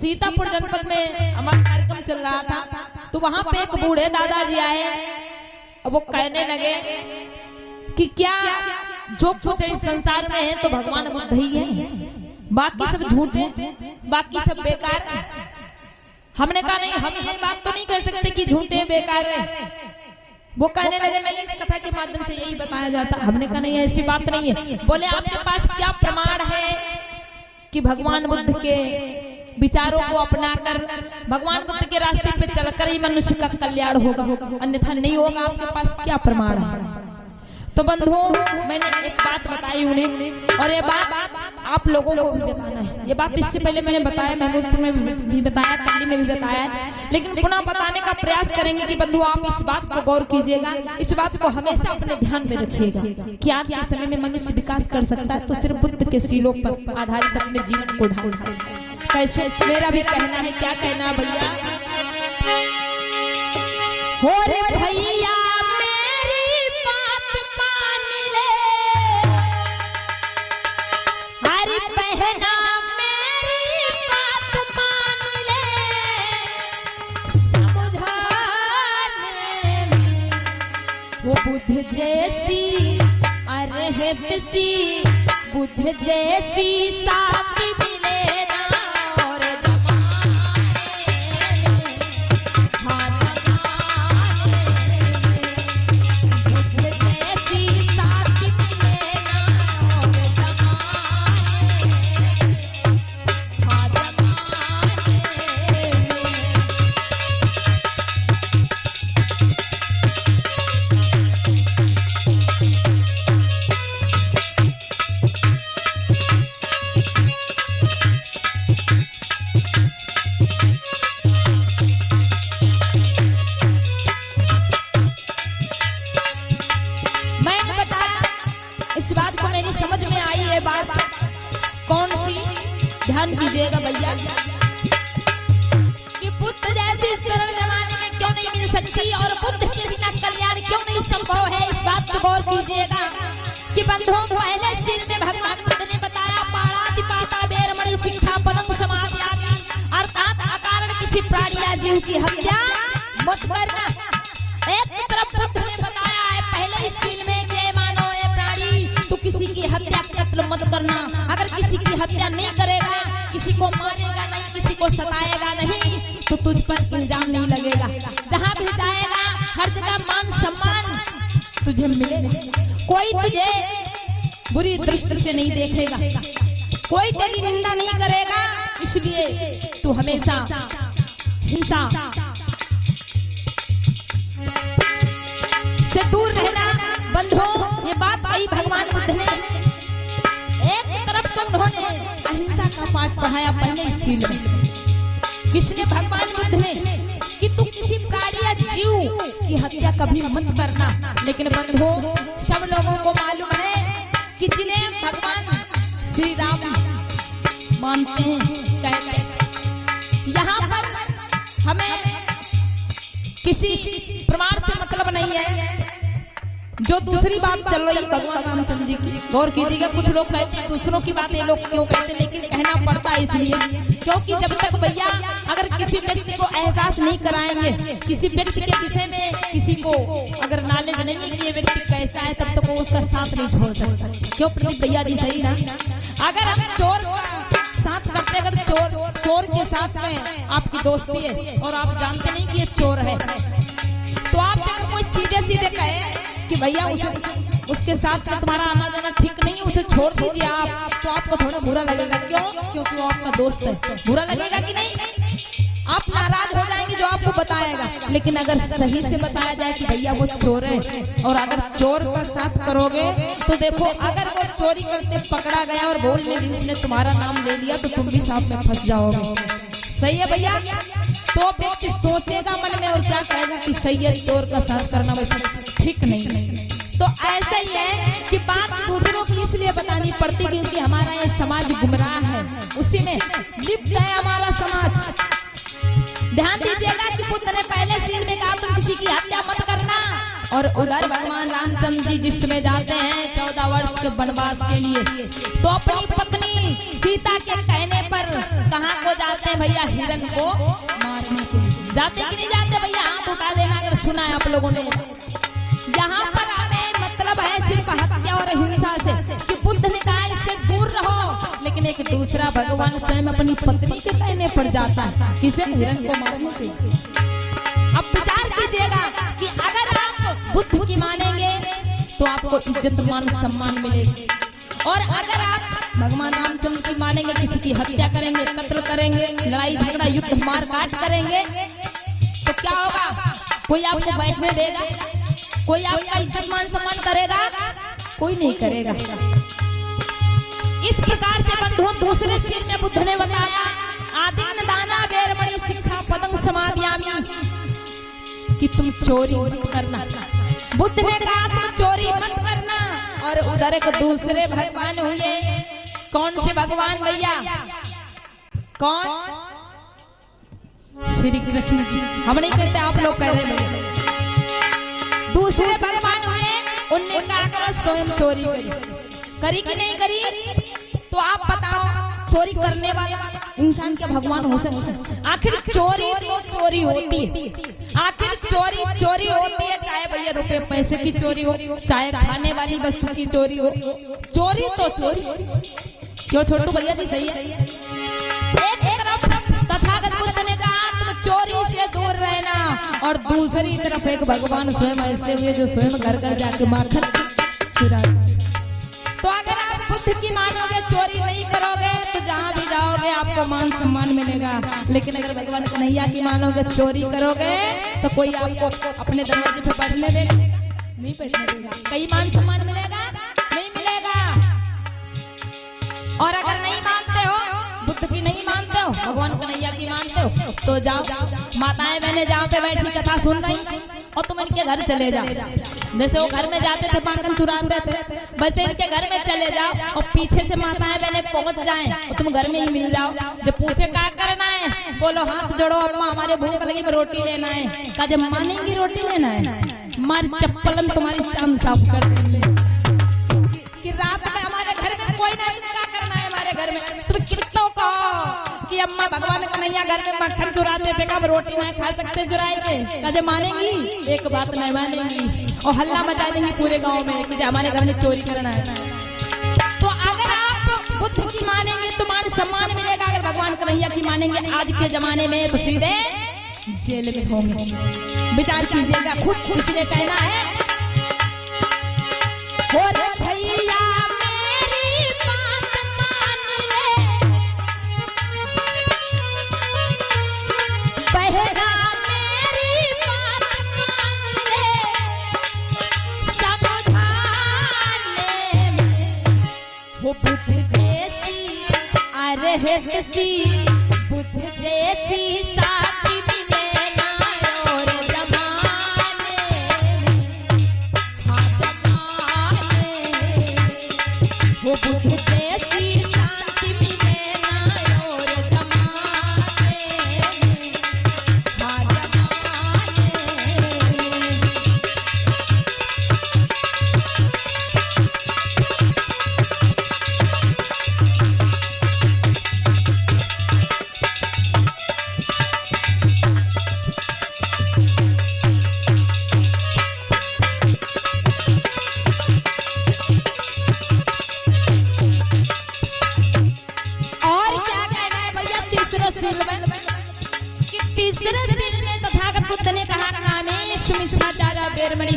सीतापुर जनपद में हमारा कार्यक्रम चल रहा था, तो वहां पे एक बूढ़े दादाजी आए और वो कहने लगे कि क्या जो कुछ इस संसार में है तो भगवान बुद्ध ही है, बाकी सब झूठ है, बाकी सब बेकार है। हमने कहा नहीं, हम ये बात तो नहीं कह सकते कि झूठे बेकार है। वो कहने लगे नहीं, इस कथा के माध्यम से यही बताया जाता। हमने कहा नहीं, ऐसी बात नहीं है। बोले आपके पास क्या प्रमाण है कि भगवान बुद्ध के विचारों को अपनाकर भगवान बुद्ध के रास्ते पे चलकर ही मनुष्य का कल्याण होगा, अन्यथा नहीं होगा। आपके पास क्या प्रमाण है? तो बंधुओं, मैंने एक बात बताई उन्हें, और ये बात आप लोगों को भी बताना है। ये बात इससे पहले मैंने बताया, महमूदपुर में भी बताया, कल्ली में भी बताया, लेकिन पुनः बताने का प्रयास करेंगे कि बंधुओं आप इस बात को गौर कीजिएगा, इस बात को हमेशा अपने ध्यान में रखिएगा कि आज के समय में मनुष्य विकास कर सकता है तो सिर्फ बुद्ध के सीलों पर आधारित अपने जीवन को ढालकर। कैसे? मेरा भी कहना है, क्या कहना है भैया? हो रे भैया मेरी बात मान ले, हरी बहना मेरी बात मान ले, समझाने में वो बुद्ध जैसी अरहत सी, बुद्ध जैसी साथी मिले ना। ध्यान कीजिएगा भैया कि बुद्ध जैसी सरल जमाने में क्यों नहीं मिल सकती और बुद्ध के बिना कल्याण क्यों नहीं संभव है। इस बात पर गौर कीजिएगा कि बंधुओं, पहले शील में भगवान बुद्ध ने बताया पाणाति पाता बेरमणि सिक्खा पलंग समाधियामि, अर्थात अकारण किसी प्राणी या जीव की हत्या मत करना। एक तरफ बुद्ध ने बताया है पहले शील में कि मानो ये प्राणी तो किसी की हत्या कत्ल मत करना। अगर किसी की हत्या नहीं करेगा, किसी को मारेगा नहीं, किसी को सताएगा नहीं, तो तुझ पर इल्जाम नहीं लगेगा। जहां भी जाएगा हर जगह मान सम्मान तुझे मिलेगा। कोई तुझे बुरी दृष्टि से नहीं देखेगा, कोई तेरी निंदा नहीं करेगा। इसलिए तू हमेशा हिंसा से दूर रहना। बंधुओं, ये बात कही भगवान बुद्ध ने। एक तरफ तो उन्होंने अहिंसा का पाठ पढ़ाया पहले शील में, किसने? भगवान बुद्ध ने, कि तू किसी प्राणी या जीव की हत्या कभी मत करना। लेकिन बंधुओं, सब लोगों को मालूम है कि जिन्हें भगवान श्री राम मानते हैं, कहते हैं, यहाँ पर हमें किसी प्रमाण से मतलब नहीं है। जो दूसरी बात चल रही भगवान रामचंद्र जी की, गौर कीजिएगा। कुछ लोग कहते हैं दूसरों की बात ये लोग क्यों कहते हैं, लेकिन कहना पड़ता है इसलिए क्योंकि जब तक भैया अगर किसी व्यक्ति को एहसास नहीं कराएंगे, किसी व्यक्ति के विषय में किसी को अगर नॉलेज नहीं है कि ये व्यक्ति कैसा है, तब तक वो उसका साथ नहीं छोड़ सकता। क्यों प्रदीप भैया जी, सही ना? अगर हम चोर का साथ करते, अगर चोर के साथ में आपकी दोस्ती है और आप जानते नहीं कि ये चोर है, तो आपसे अगर कोई सीधे सीधे कहे कि भैया उसके साथ में तुम्हारा आना जाना ठीक नहीं है, उसे छोड़ दीजिए आप, तो आपको थोड़ा बुरा लगेगा। क्यों? क्योंकि वो आपका दोस्त है। बुरा लगेगा कि नहीं? आप नाराज हो जाएंगे जो आपको बताएगा। लेकिन अगर सही से बताया जाए कि भैया वो चोर है, और अगर चोर का साथ करोगे तो देखो, अगर वो चोरी करते पकड़ा गया और बोल में भी उसने तुम्हारा नाम ले लिया तो तुम भी साथ में फंस जाओगे। सही है भैया? तो व्यक्ति सोचेगा मन में और क्या कहेगा कि सही है, चोर का साथ करना वैसे ठीक नहीं। तो ऐसा ही है कि बात दूसरों की इसलिए बतानी पड़ती क्योंकि हमारा ये समाज गुमराह है, उसी में लिप्त है हमारा समाज। ध्यान दीजिएगा कि बुद्ध ने पहले शील में कहा तुम किसी की हत्या मत करना, और उधर भगवान रामचंद्र जी जिसमें जाते हैं 14 वर्ष के वनवास के लिए, तो अपनी पत्नी सीता के कहने पर कहाँ को जाते हैं भैया हिरण को मारने के लिए। जाते कि नहीं जाते भैया? हाथ उठा देना अगर सुना है आप लोगों ने। यहाँ पर हमें मतलब है सिर्फ हत्या और हिंसा से, कि बुद्ध ने कहा इससे दूर रहो, लेकिन एक दूसरा भगवान स्वयं अपनी पत्नी के कहने पर जाता है, किसे? हिरण को मारने के लिए। अब विचार कीजिएगा कि अगर आप बुद्ध की मानेंगे तो आपको इज्जत मान सम्मान मिलेगी, और अगर आप भगवान रामचंद्र की मानेंगे, किसी की हत्या करेंगे, कत्ल करेंगे, लड़ाई झगड़ा युद्ध मार काट करेंगे, तो क्या होगा? कोई आपको बैठने देगा? कोई आपका इज्जत मान सम्मान करेगा? कोई नहीं करेगा। इस प्रकार से बंधुओं दूसरे शील में बुद्ध ने बताया आदिन दाना वेरमणि शिक्षा पदं समादियामि, कि तुम चोरी मत करना। बुद्ध ने कहा तुम चोरी मत करना। और उधर एक दूसरे भगवान हुए, कौन से भगवान भैया? कौन? श्री कृष्ण जी। हम नहीं कहते, आप लोग कह रहे हैं। दूसरे भगवान हुए, उनने क्या करा? स्वयं चोरी करी कि नहीं करी? तो आप बताओ, चोरी करने वाला इंसान के भगवान हो सकते? आखिर चोरी तो चोरी होती है, आखिर चोरी चोरी होती है, चाहे भैया रुपए पैसे की चोरी हो, चाहे खाने वाली वस्तु की चोरी हो, चोरी तो चोरी। क्यों छोटू भैया जी? सही है। एक तरफ तथागत बुद्ध ने कहा तुम चोरी से दूर रहना, और दूसरी तरफ एक भगवान स्वयं ऐसे हुए जो स्वयं घर घर जाके माखन चुरा। तो अगर आप बुद्ध की मानोगे, चोरी नहीं करोगे, तो जहाँ भी जाओगे आपको मान सम्मान मिलेगा। लेकिन अगर भगवान कन्हैया की मानोगे, चोरी करोगे, तो कोई आपको अपने दरवाजे पे बैठने देगा? नहीं बैठने देगा। कहीं मान सम्मान मिलेगा? नहीं मिलेगा। और अगर नहीं मानते हो, बुद्ध की नहीं मानते हो, भगवान कन्हैया की मानते हो, तो जाओ, माताएं बहनें जहाँ पे बैठी कथा सुन रही, और तुम इनके घर चले जाओ। जैसे वो घर में जाते थे माखन चुराते थे, वैसे इनके घर में चले जाओ, और पीछे से माताएं बहनें पहुंच जाएं, और तुम घर में ही मिल जाओ। जब पूछे क्या करना है, बोलो हाथ जोड़ो अम्मा, हमारे भूख लगी, रोटी लेना है। का जब मानेंगी रोटी लेना है, हमारी चप्पलन तुम्हारी चांद साफ कर देंगे। कि रात में हमारे घर में कोई नहीं, क्या करना है हमारे घर में? तुम कितनों कहो कि अम्मा भगवान कन्हैया घर में मक्खन चुराते थे, कब रोटी नहीं खा सकते चुराए के? कजे मानेंगी? एक बात नहीं मानेंगी, और हल्ला मचा देंगी पूरे गांव में कि हमारे घर में चोरी करना है। तो अगर आप बुद्ध की मानेंगे तो मान सम्मान मिलेगा, अगर भगवान कन्हैया की मानेंगे आज के जमाने में तो सीधे जेल में होंगे। विचार कीजिएगा खुद, इसलिए कहना है और भैया मेरी बात मान ले, बहरा मेरी बात मान ले, समझाने में वो बुद्ध जैसी अरहत सी, बुद्ध जैसी साथी मिले ना और जमाने में, हाँ जमाने में वो बुद्ध जैसी शांति मिले ना और जमाने में, हाँ जमाने में।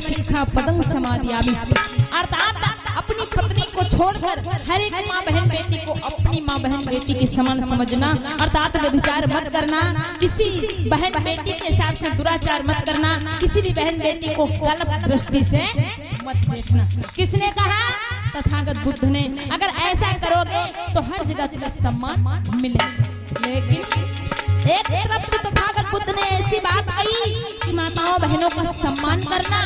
शिक्षा पदं समादियामि, अर्थात अपनी पत्नी को छोड़कर हर एक माँ बहन बेटी को अपनी माँ बहन बेटी के समान समझना, अर्थात व्यभिचार मत करना, किसी बहन बेटी के साथ में दुराचार मत करना, किसी भी बहन बेटी को गलत दृष्टि से मत देखना। किसने कहा? तथागत बुद्ध ने। अगर ऐसा करोगे तो हर जगह तुम्हें सम्मान मिलेगा। लेकिन एक तरफ तो तथागत बुद्ध ने ऐसी बात कही कि माताओं बहनों का सम्मान करना,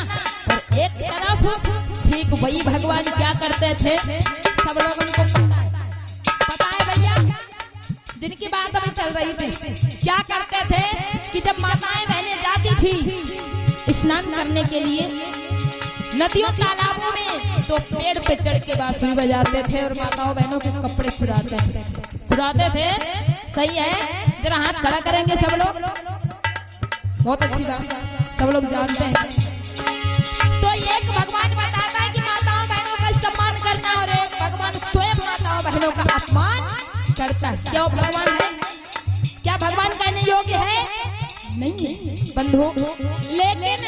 और एक तरफ ठीक वही भगवान क्या करते थे, सब लोगों को पता है भैया, जिनकी बात अभी चल रही थी, क्या करते थे कि जब माताएं बहनें जाती थी स्नान करने के लिए नदियों तालाबों में, तो पेड़ पे चढ़ के बांसुरी बजाते थे और माताओं बहनों के कपड़े चुराते थे। सही है। जरा हाथ खड़ा करेंगे सब लोग। बहुत अच्छी बात, सब लोग जानते हैं। तो एक भगवान बताता है कि माताओं बहनों का सम्मान करना, और एक भगवान स्वयं माताओं बहनों का अपमान करता है। क्या वो भगवान है? क्या भगवान कहने योग्य है? नहीं बंधु। लेकिन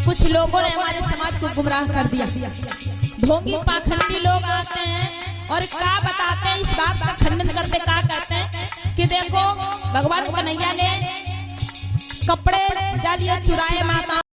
कुछ लोगों ने हमारे समाज को गुमराह कर दिया। ढोंगी पाखंडी लोग आते हैं और क्या बताते हैं, इस बात का खंडन करते, क्या कहते हैं कि देखो भगवान कन्हैया ने कपड़े डालिए चुराए माता